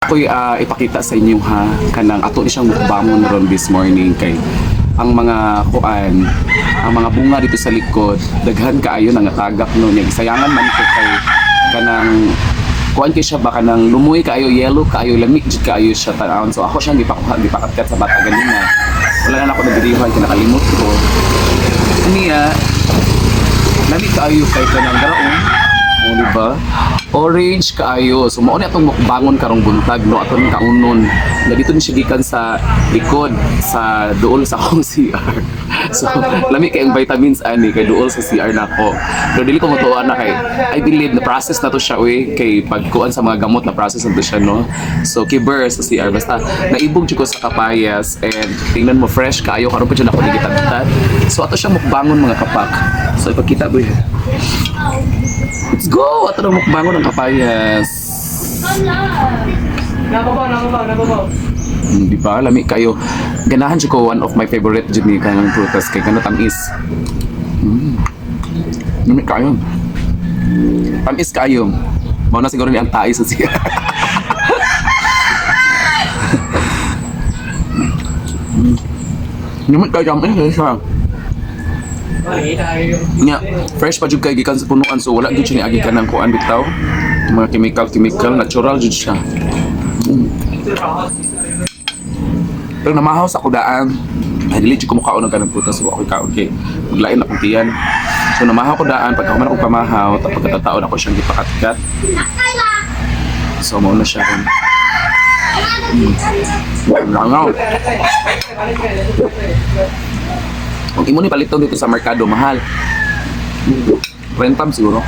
Ako'y ipakita sa inyo ha, kanang ato ni siyang mukbangon ron this morning kay ang mga kuan, ang mga bunga dito sa likod, daghan kaayo nang natagak no niya. Isayangan man ko kay kanang kuan kay siya ba kanang lumoy kaayo, yellow kaayo, lamig jud kaayo siya tan-awon. So ako siyang gipakatkat sa bata ganina. Wala na ako nagdirihan kinakalimot ko. Niya, lamig kaayo kay kanang garaon. O diba? Orange kaayo. So mao ni atong mukbangon karong buntag no aton kaunon. Na dito ni siya gikan sa likod sa duol sa akong CR. So lami kay ang vitamins ani kay duol sa CR nako. Pero dili ko motuan na kay I believe na process na to siya we kay pagkuan sa mga gamot na process na to siya no. So kiber sa CR basta naibog jud ko sa kapayas and tingnan mo fresh kaayo karon pa jud ako gigitat-gitat. So ato siya mukbangon mga kapak. So ipakita ko yun. Let's go! Ato na mukbangon ng kapayas. Nababaw. Di ba? Lami kayo. Ganahan siya ko one of my favorite dyan ni kanang prutas kay kanang tamis. Lami kayo. Tamis kayo. Mao na siguro ni ang tayo sa siya. Lami kayo tamis siya. Nya, fresh pa jud kay gikan sa punuan so wala jud siya ni agi kanang kuan bitaw. Mga chemical, natural jud siya. Pero namahaw sa kudaan. Ay dili jud ko mukaon ng kanang prutas so okay kaon kay maglain akong tiyan. So namahaw ko daan pagka man ako pamahaw tapos pagkatataon ako siyang gipakatkat. So mao na siya kon. Langaw. Kung imo ni paliton dito sa merkado, mahal. Rentam siguro.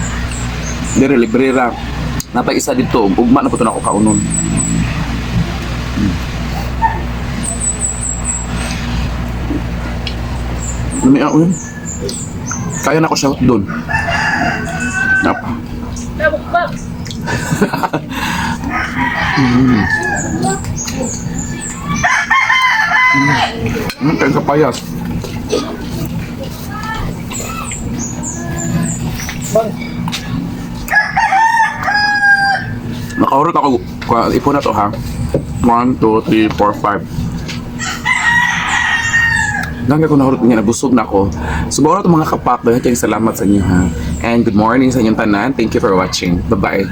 Dire librera. Napay isa dito, ugma na po ito na ako kaunon. Lumi ako yun. Kaya na ako shout doon. Napa. Nabukbak. Kaya kapayas. Nakaurot ako. Ipon na to ha. 1, 2, 3, 4, 5. Hanggang ko nahurot niya, nabusog na ako. So, mga mga kapak, dahil kayong salamat sa inyo ha. And good morning sa inyong tanan. Thank you for watching. Bye-bye.